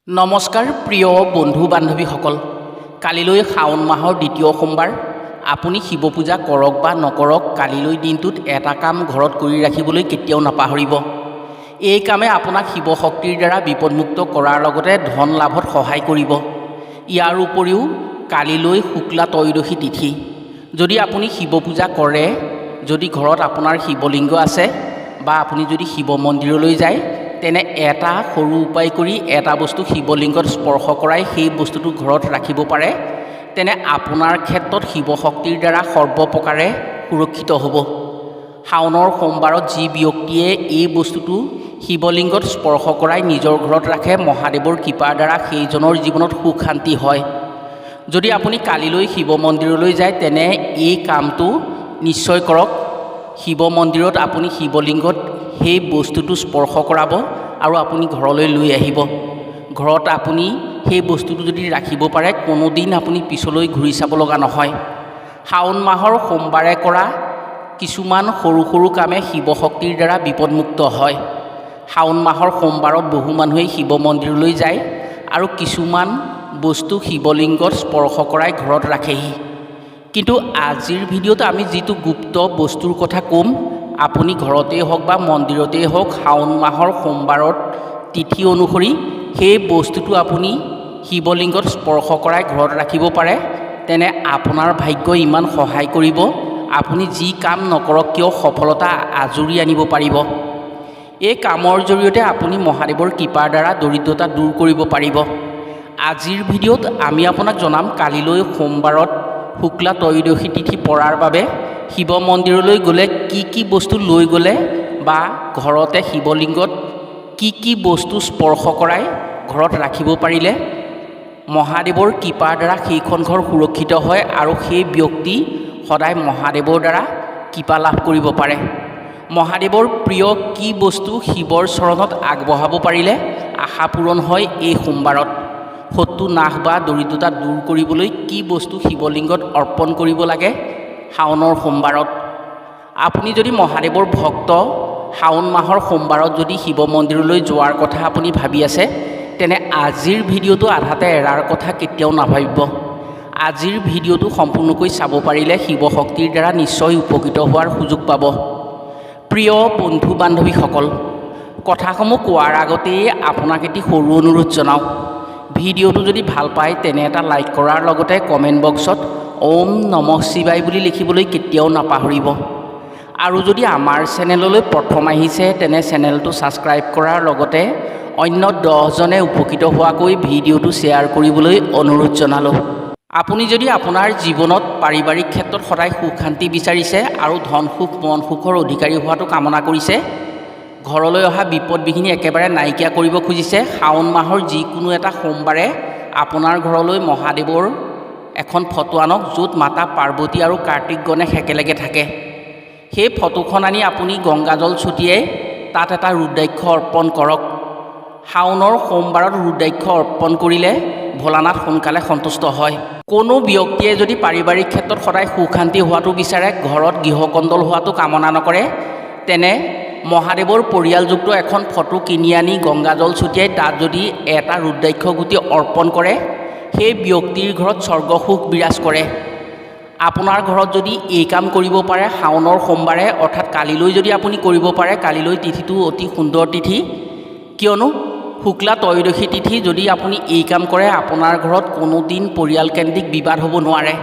নমস্কাৰ প্ৰিয় বন্ধু বান্ধৱীসকল, কালিলৈ শাওণ মাহৰ দ্বিতীয় সোমবাৰ। আপুনি শিৱ পূজা কৰক বা নকৰক, কালিলৈ দিনটোত এটা কাম ঘৰত কৰি ৰাখিবলৈ কেতিয়াও নাপাহৰিব। এই কামে আপোনাক শিৱ শক্তিৰ দ্বাৰা বিপদমুক্ত কৰাৰ লগতে ধন লাভত সহায় কৰিব। ইয়াৰ উপৰিও কালিলৈ শুক্লা ত্ৰয়োদশী তিথি। যদি আপুনি শিৱ পূজা কৰে, যদি ঘৰত আপোনাৰ শিৱলিংগ আছে বা আপুনি যদি শিৱ মন্দিৰলৈ যায়, তেনে এটা সৰু উপায় কৰি এটা বস্তু শিৱলিংগত স্পৰ্শ কৰাই সেই বস্তুটো ঘৰত ৰাখিব পাৰে, তেনে আপোনাৰ ক্ষেত্ৰত শিৱ শক্তিৰ দ্বাৰা সৰ্বপ্ৰকাৰে সুৰক্ষিত হ'ব। শাওণৰ সোমবাৰত যি ব্যক্তিয়ে এই বস্তুটো শিৱলিংগত স্পৰ্শ কৰাই নিজৰ ঘৰত ৰাখে, মহাদেৱৰ কৃপাৰ দ্বাৰা সেইজনৰ জীৱনত সুখ শান্তি হয়। যদি আপুনি কালিলৈ শিৱ মন্দিৰলৈ যায়, তেনে এই কামটো নিশ্চয় কৰক। শিৱ মন্দিৰত আপুনি শিৱলিংগত সেই বস্তুটো স্পৰ্শ কৰাব আৰু আপুনি ঘৰলৈ লৈ আহিব। ঘৰত আপুনি সেই বস্তুটো যদি ৰাখিব পাৰে, কোনোদিন আপুনি পিছলৈ ঘূৰি চাব লগা নহয়। শাওণ মাহৰ সোমবাৰে কৰা কিছুমান সৰু সৰু কামে শিৱ শক্তিৰ দ্বাৰা বিপদমুক্ত হয়। শাওণ মাহৰ সোমবাৰত বহু মানুহে শিৱ মন্দিৰলৈ যায় আৰু কিছুমান বস্তু শিৱলিংগত স্পৰ্শ কৰাই ঘৰত ৰাখেহি। কিন্তু আজিৰ ভিডিঅ'ত আমি যিটো গুপ্ত বস্তুৰ কথা ক'ম, আপুনি ঘৰতেই হওক বা মন্দিৰতেই হওক, শাওণ মাহৰ সোমবাৰত তিথি অনুসৰি সেই বস্তুটো আপুনি শিৱলিংগত স্পৰ্শ কৰাই ঘৰত ৰাখিব পাৰে, তেনে আপোনাৰ ভাগ্য ইমান সহায় কৰিব, আপুনি যি কাম নকৰক কিয় সফলতা আজৰি আনিব পাৰিব। এই কামৰ জৰিয়তে আপুনি মহাদেৱৰ কৃপাৰ দ্বাৰা দৰিদ্ৰতা দূৰ কৰিব পাৰিব। আজিৰ ভিডিঅ'ত আমি আপোনাক জনাম, কালিলৈ সোমবাৰত শুক্লা ত্ৰয়োদশী তিথি পৰাৰ বাবে শিৱ মন্দিৰলৈ গ'লে কি কি বস্তু লৈ গ'লে বা ঘৰতে শিৱলিংগত কি কি বস্তু স্পৰ্শ কৰাই ঘৰত ৰাখিব পাৰিলে মহাদেৱৰ কৃপাৰ দ্বাৰা সেইখন ঘৰ সুৰক্ষিত হয় আৰু সেই ব্যক্তি সদায় মহাদেৱৰ দ্বাৰা কৃপা লাভ কৰিব পাৰে। মহাদেৱৰ প্ৰিয় কি বস্তু শিৱৰ চৰণত আগবঢ়াব পাৰিলে আশা পূৰণ হয় এই সোমবাৰত। শত্ৰু নাশ বা দৰিদ্ৰতা দূৰ কৰিবলৈ কি বস্তু শিৱলিংগত অৰ্পণ কৰিব লাগে শাওণৰ সোমবাৰত। আপুনি যদি মহাদেৱৰ ভক্ত, শাওণ মাহৰ সোমবাৰত যদি শিৱ মন্দিৰলৈ যোৱাৰ কথা আপুনি ভাবি আছে, তেনে আজিৰ ভিডিঅ'টো আধাতে এৰাৰ কথা কেতিয়াও নাভাবিব। আজিৰ ভিডিঅ'টো সম্পূৰ্ণকৈ চাব পাৰিলে শিৱ শক্তিৰ দ্বাৰা নিশ্চয় উপকৃত হোৱাৰ সুযোগ পাব। প্ৰিয় বন্ধু বান্ধৱীসকল, কথাসমূহ কোৱাৰ আগতেই আপোনাক এটি সৰু অনুৰোধ জনাওঁ। ভিডিঅ'টো যদি ভাল পায়, তেনে এটা লাইক কৰাৰ লগতে কমেণ্ট বক্সত ওম নমঃ শিৱায় বুলি লিখিবলৈ কেতিয়াও নাপাহৰিব। আৰু যদি আমাৰ চেনেললৈ প্ৰথম আহিছে, তেনে চেনেলটো ছাবস্ক্ৰাইব কৰাৰ লগতে অন্য 10জনে উপকৃত হোৱাকৈ ভিডিঅ'টো শ্বেয়াৰ কৰিবলৈ অনুৰোধ জনালোঁ। আপুনি যদি আপোনাৰ জীৱনত পাৰিবাৰিক ক্ষেত্ৰত সদায় সুখ শান্তি বিচাৰিছে আৰু ধন সুখ মন সুখৰ অধিকাৰী হোৱাটো কামনা কৰিছে, ঘৰলৈ অহা বিপদ বিঘিনি একেবাৰে নাইকিয়া কৰিব খুজিছে, শাওণ মাহৰ যিকোনো এটা সোমবাৰে আপোনাৰ ঘৰলৈ মহাদেৱৰ এখন ফটো আনক, য'ত মাতা পাৰ্বতী আৰু কাৰ্তিক গণেশ একেলগে থাকে। সেই ফটোখন আনি আপুনি গংগাজল ছটিয়াই তাত এটা ৰুদ্ৰাক্ষ অৰ্পণ কৰক। শাওণৰ সোমবাৰত ৰুদ্ৰাক্ষ অৰ্পণ কৰিলে ভোলানাথ সোনকালে সন্তুষ্ট হয়। কোনো ব্যক্তিয়ে যদি পাৰিবাৰিক ক্ষেত্ৰত সদায় সুখ শান্তি হোৱাটো বিচাৰে, ঘৰত গৃহকণ্ডল হোৱাটো কামনা নকৰে, তেনে মহাদেৱৰ পৰিয়ালযুক্ত এখন ফটো কিনি আনি গংগাজল ছটিয়াই তাত যদি এটা ৰুদ্ৰাক্ষ গুটি অৰ্পণ কৰে, সেই ব্যক্তিৰ ঘৰত স্বৰ্গসুখ বিৰাজ কৰে। আপোনাৰ ঘৰত যদি এই কাম কৰিব পাৰে শাওণৰ সোমবাৰে, অৰ্থাৎ কালিলৈ যদি আপুনি কৰিব পাৰে, কালিলৈ তিথিটো অতি সুন্দৰ তিথি, কিয়নো শুক্লা ত্ৰয়োদশী তিথি। যদি আপুনি এই কাম কৰে, আপোনাৰ ঘৰত কোনোদিন পৰিয়ালকেন্দ্ৰিক বিবাদ হ'ব নোৱাৰে।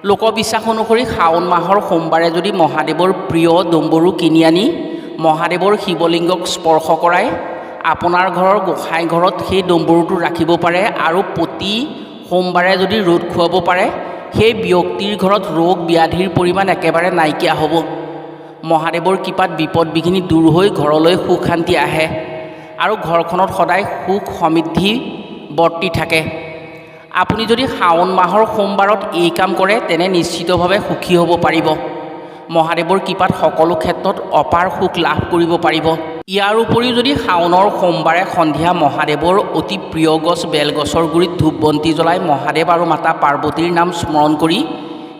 লোকবিশ্বাস অনুসৰি শাওণ মাহৰ সোমবাৰে যদি মহাদেৱৰ প্ৰিয় ডম্বৰু কিনি আনি মহাদেৱৰ শিৱলিংগক স্পৰ্শ কৰাই আপোনাৰ ঘৰৰ গোসাঁই ঘৰত সেই ডম্বৰুটো ৰাখিব পাৰে আৰু প্ৰতি সোমবাৰে যদি ৰ'দ খুৱাব পাৰে, সেই ব্যক্তিৰ ঘৰত ৰোগ ব্যাধিৰ পৰিমাণ একেবাৰে নাইকিয়া হ'ব। মহাদেৱৰ কৃপাত বিপদ বিঘিনি দূৰ হৈ ঘৰলৈ সুখ শান্তি আহে আৰু ঘৰখনত সদায় সুখ সমৃদ্ধি বৰ্তি থাকে। আপুনি যদি শাওণ মাহৰ সোমবাৰত এই কাম কৰে, তেনে নিশ্চিতভাৱে সুখী হ'ব পাৰিব। মহাদেৱৰ কৃপাত সকলো ক্ষেত্ৰত অপাৰ সুখ লাভ কৰিব পাৰিব। ইয়াৰ উপৰিও যদি শাওণৰ সোমবাৰে সন্ধিয়া মহাদেৱৰ অতি প্ৰিয় গছ বেলগছৰ গুৰিত ধূপ বন্তি জ্বলাই মহাদেৱ আৰু মাতা পাৰ্বতীৰ নাম স্মৰণ কৰি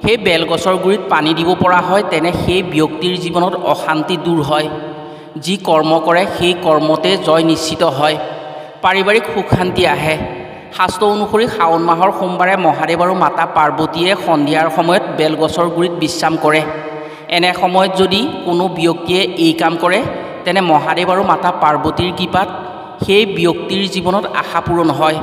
সেই বেলগছৰ গুৰিত পানী দিব পৰা হয়, তেনে সেই ব্যক্তিৰ জীৱনত অশান্তি দূৰ হয়। যি কৰ্ম কৰে সেই কৰ্মতে জয় নিশ্চিত হয়। পাৰিবাৰিক সুখ শান্তি আহে। শাস্ত্ৰ অনুসৰি শাওণ মাহৰ সোমবাৰে মহাদেৱ আৰু মাতা পাৰ্বতীয়ে সন্ধিয়াৰ সময়ত বেলগছৰ গুৰিত বিশ্ৰাম কৰে। এনে সময়ত যদি কোনো ব্যক্তিয়ে এই কাম কৰে তেনে মহাদেৱ আৰু মাতা পাৰ্বতীৰ কৃপাত সেই ব্যক্তিৰ জীৱনত আশা পূৰণ হয়।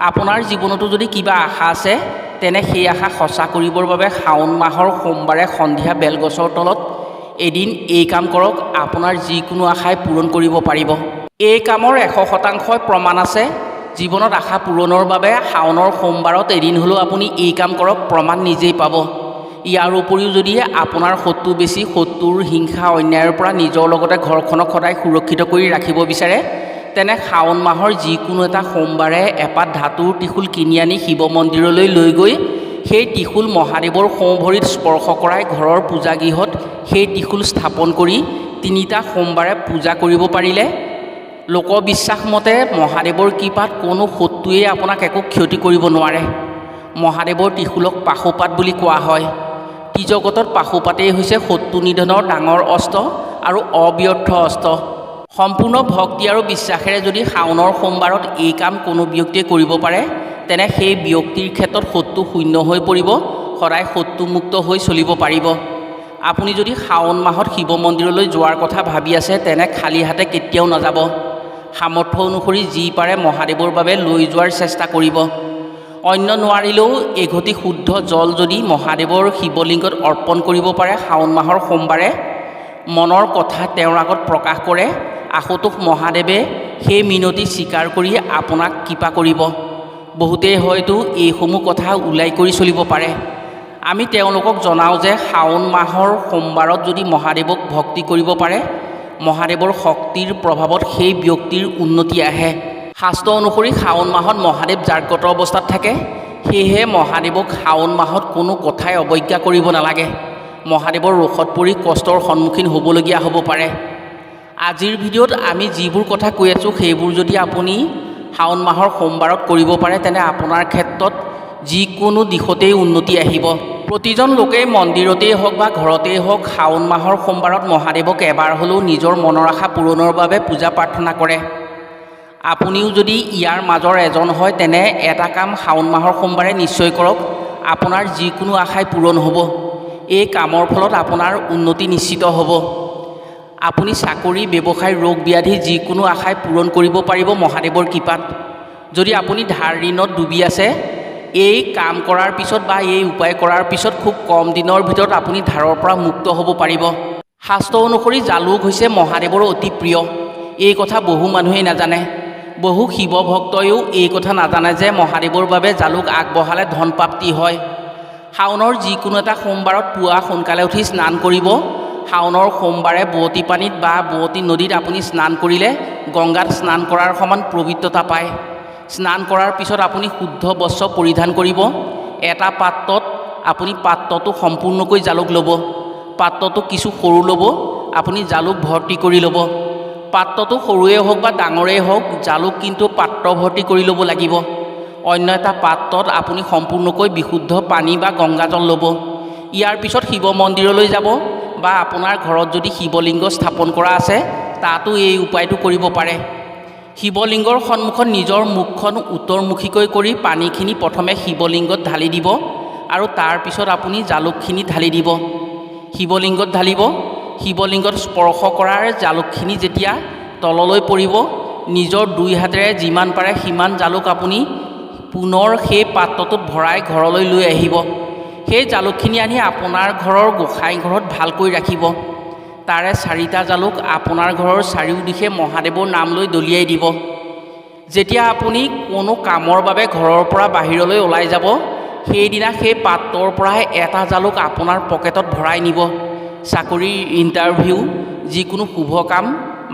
আপোনাৰ জীৱনতো যদি কিবা আশা আছে তেনে সেই আশা সঁচা কৰিবৰ বাবে শাওণ মাহৰ সোমবাৰে সন্ধিয়া বেলগছৰ তলত এদিন এই কাম কৰক, আপোনাৰ যিকোনো আশাই পূৰণ কৰিব পাৰিব। এই কামৰ 100% প্ৰমাণ আছে। জীৱনত আশা পূৰণৰ বাবে শাওণৰ সোমবাৰত এদিন হ'লেও আপুনি এই কাম কৰক, প্ৰমাণ নিজেই পাব। ইয়াৰ উপৰিও যদি আপোনাৰ শত্ৰু বেছি, শত্ৰুৰ হিংসা অন্যায়ৰ পৰা নিজৰ লগতে ঘৰখনক সদায় সুৰক্ষিত কৰি ৰাখিব বিচাৰে তেনে শাওণ মাহৰ যিকোনো এটা সোমবাৰে এপাত ধাতুৰ ত্ৰিশূল কিনি আনি শিৱ মন্দিৰলৈ লৈ গৈ সেই ত্ৰিশূল মহাদেৱৰ সোঁভৰিত স্পৰ্শ কৰাই ঘৰৰ পূজাগৃহত সেই ত্ৰিশূল স্থাপন কৰি 3টা সোমবাৰে পূজা কৰিব পাৰিলে লোকবিশ্বাস মতে মহাদেৱৰ কৃপাত কোনো শত্ৰুৱে আপোনাক একো ক্ষতি কৰিব নোৱাৰে। মহাদেৱৰ ত্ৰিশূলক পাশুপাত বুলি কোৱা হয়। ত্ৰিজগতত পাশুপাতেই হৈছে শত্ৰু নিধনৰ ডাঙৰ অস্ত্ৰ আৰু অব্যৰ্থ অস্ত্ৰ। সম্পূৰ্ণ ভক্তি আৰু বিশ্বাসেৰে যদি শাওণৰ সোমবাৰত এই কাম কোনো ব্যক্তিয়ে কৰিব পাৰে তেনে সেই ব্যক্তিৰ ক্ষেত্ৰত শত্ৰু শূন্য হৈ পৰিব, সদায় শত্ৰুমুক্ত হৈ চলিব পাৰিব। আপুনি যদি শাওণ মাহত শিৱ মন্দিৰলৈ যোৱাৰ কথা ভাবি আছে তেনে খালী হাতে কেতিয়াও নাযাব। সামৰ্থ্য অনুসৰি যি পাৰে মহাদেৱৰ বাবে লৈ যোৱাৰ চেষ্টা কৰিব। অন্য নোৱাৰিলেও এঘটি শুদ্ধ জল যদি মহাদেৱৰ শিৱলিংগত অৰ্পণ কৰিব পাৰে শাওণ মাহৰ সোমবাৰে, মনৰ কথা তেওঁৰ আগত প্ৰকাশ কৰে, আশুতোষ মহাদেৱে সেই মিনতি স্বীকাৰ কৰি আপোনাক কৃপা কৰিব। বহুতেই হয়তো এইসমূহ কথা ওলাই কৰি চলিব পাৰে। আমি তেওঁলোকক জনাওঁ যে শাওণ মাহৰ সোমবাৰত যদি মহাদেৱক ভক্তি কৰিব পাৰে মহাদেৱৰ শক্তিৰ প্ৰভাৱত সেই ব্যক্তিৰ উন্নতি আহে। শাস্ত্ৰ অনুসৰি শাওণ মাহত মহাদেৱ জাগ্ৰত অৱস্থাত থাকে। সেয়েহে মহাদেৱক শাওণ মাহত কোনো কথাই অৱজ্ঞা কৰিব নালাগে। মহাদেৱৰ ৰোষত পৰি কষ্টৰ সন্মুখীন হ'বলগীয়া হ'ব পাৰে। আজিৰ ভিডিঅ'ত আমি যিবোৰ কথা কৈ আছোঁ সেইবোৰ যদি আপুনি শাওণ মাহৰ সোমবাৰত কৰিব পাৰে তেনে আপোনাৰ ক্ষেত্ৰত যিকোনো দিশতেই উন্নতি আহিব। প্ৰতিজন লোকেই মন্দিৰতেই হওক বা ঘৰতেই হওক শাওণ মাহৰ সোমবাৰত মহাদেৱক এবাৰ হ'লেও নিজৰ মনৰ আশা পূৰণৰ বাবে পূজা প্ৰাৰ্থনা কৰে। আপুনিও যদি ইয়াৰ মাজৰ এজন হয় তেনে এটা কাম শাওণ মাহৰ সোমবাৰে নিশ্চয় কৰক, আপোনাৰ যিকোনো আশাই পূৰণ হ'ব। এই কামৰ ফলত আপোনাৰ উন্নতি নিশ্চিত হ'ব। আপুনি চাকৰি, ব্যৱসায়, ৰোগ ব্যাধি যিকোনো আশাই পূৰণ কৰিব পাৰিব মহাদেৱৰ কৃপাত। যদি আপুনি ধাৰ ঋণত ডুবি আছে এই কাম কৰাৰ পিছত বা এই উপায় কৰাৰ পিছত খুব কম দিনৰ ভিতৰত আপুনি ধাৰৰ পৰা মুক্ত হ'ব পাৰিব। শাস্ত্ৰ অনুসৰি জালুক হৈছে মহাদেৱৰ অতি প্ৰিয়। এই কথা বহু মানুহেই নাজানে। বহু শিৱ ভক্তইও এই কথা নাজানে যে মহাদেৱৰ বাবে জালুক আগবঢ়ালে ধন প্ৰাপ্তি হয়। শাওণৰ যিকোনো এটা সোমবাৰত পুৱা সোনকালে উঠি স্নান কৰিব। শাওণৰ সোমবাৰে বোৱতী পানীত বা বোৱতী নদীত আপুনি স্নান কৰিলে গংগাত স্নান কৰাৰ সমান পবিত্ৰতা পায়। স্নান কৰাৰ পিছত আপুনি শুদ্ধ বস্ত্ৰ পৰিধান কৰিব। এটা পাত্ৰত আপুনি পাত্ৰটো সম্পূৰ্ণকৈ জালুক ল'ব। পাত্ৰটো কিছু সৰু ল'ব। আপুনি জালুক ভৰ্তি কৰি ল'ব। পাত্ৰটো সৰুৱেই হওক বা ডাঙৰেই হওক জালুক কিন্তু পাত্ৰ ভৰ্তি কৰি ল'ব লাগিব। অন্য এটা পাত্ৰত আপুনি সম্পূৰ্ণকৈ বিশুদ্ধ পানী বা গংগাজল ল'ব। ইয়াৰ পিছত শিৱ মন্দিৰলৈ যাব বা আপোনাৰ ঘৰত যদি শিৱলিংগ স্থাপন কৰা আছে তাতো এই উপায়টো কৰিব পাৰে। শিৱলিংগৰ সন্মুখত নিজৰ মুখখন উত্তৰমুখীকৈ কৰি পানীখিনি প্ৰথমে শিৱলিংগত ঢালি দিব আৰু তাৰ পিছত আপুনি জালুকখিনি ঢালি দিব। শিৱলিংগত ঢালিব। শিৱলিংগত স্পৰ্শ কৰাৰ জালুকখিনি যেতিয়া তললৈ পৰিব নিজৰ 2 হাতেৰে যিমান পাৰে সিমান জালুক আপুনি পুনৰ সেই পাত্ৰটোত ভৰাই ঘৰলৈ লৈ আহিব। সেই জালুকখিনি আনি আপোনাৰ ঘৰৰ গোসাঁই ঘৰত ভালকৈ ৰাখিব। তাৰে 4টা জালুক আপোনাৰ ঘৰৰ চাৰিওদিশে মহাদেৱৰ নাম লৈ দলিয়াই দিব। যেতিয়া আপুনি কোনো কামৰ বাবে ঘৰৰ পৰা বাহিৰলৈ ওলাই যাব সেইদিনা সেই পাত্ৰৰ পৰাই এটা জালুক আপোনাৰ পকেটত ভৰাই নিব। চাকৰিৰ ইণ্টাৰভিউ, যিকোনো শুভ কাম,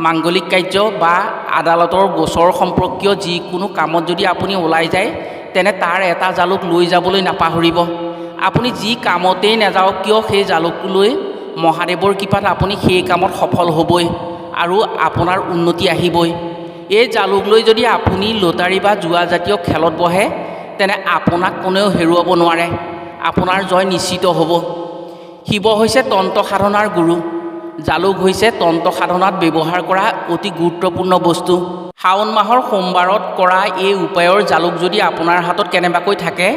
মাংগলিক কাৰ্য বা আদালতৰ গোচৰ সম্পৰ্কীয় যিকোনো কামত যদি আপুনি ওলাই যায় তেনে তাৰ এটা জালুক লৈ যাবলৈ নাপাহৰিব। আপুনি যি কামতেই নাযাওক কিয় সেই জালুকটো লৈ মহাদেৱৰ কৃপাত আপুনি সেই কামত সফল হ'বই আৰু আপোনাৰ উন্নতি আহিবই। এই জালুক লৈ যদি আপুনি লটাৰী বা জুৱা জাতীয় খেলত বহে তেনে আপোনাক কোনেও হেৰুৱাব নোৱাৰে। আপোনাৰ জয় নিশ্চিত হ'ব। শিৱ হৈছে তন্ত্ৰ সাধনাৰ গুৰু। জালুক হৈছে তন্ত্ৰ সাধনাত ব্যৱহাৰ কৰা অতি গুৰুত্বপূৰ্ণ বস্তু। শাওণ মাহৰ সোমবাৰত কৰা এই উপায়ৰ জালুক যদি আপোনাৰ হাতত কেনেবাকৈ থাকে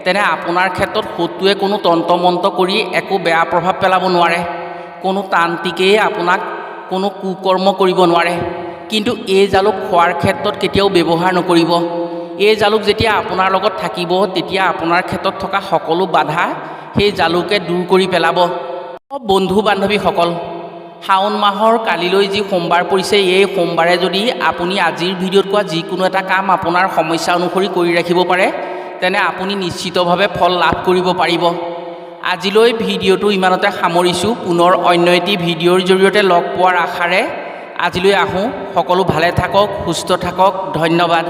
তেনে আপোনাৰ ক্ষেত্ৰত শত্ৰুৱে কোনো তন্ত্ৰ মন্ত্ৰ কৰি একো বেয়া প্ৰভাৱ পেলাব নোৱাৰে। কোনো তান্ত্ৰিকেই আপোনাক কোনো কুকৰ্ম কৰিব নোৱাৰে। কিন্তু এই জালুক খোৱাৰ ক্ষেত্ৰত কেতিয়াও ব্যৱহাৰ নকৰিব। এই জালুক যেতিয়া আপোনাৰ লগত থাকিব তেতিয়া আপোনাৰ ক্ষেত্ৰত থকা সকলো বাধা সেই জালুকে দূৰ কৰি পেলাব। বন্ধু বান্ধৱীসকল, শাওণ মাহৰ কালিলৈ যি সোমবাৰ পৰিছে এই সোমবাৰে যদি আপুনি আজিৰ ভিডিঅ'ত কোৱা যিকোনো এটা কাম আপোনাৰ সমস্যা অনুসৰি কৰি ৰাখিব পাৰে তেনে আপুনি নিশ্চিতভাৱে ফল লাভ কৰিব পাৰিব। আজিলৈ ভিডিঅ'টো ইমানতে সামৰিছোঁ। পুনৰ অন্য এটি ভিডিঅ'ৰ জৰিয়তে লগ পোৱাৰ আশাৰে আজিলৈ আহোঁ। সকলো ভালে থাকক, সুস্থ থাকক। ধন্যবাদ।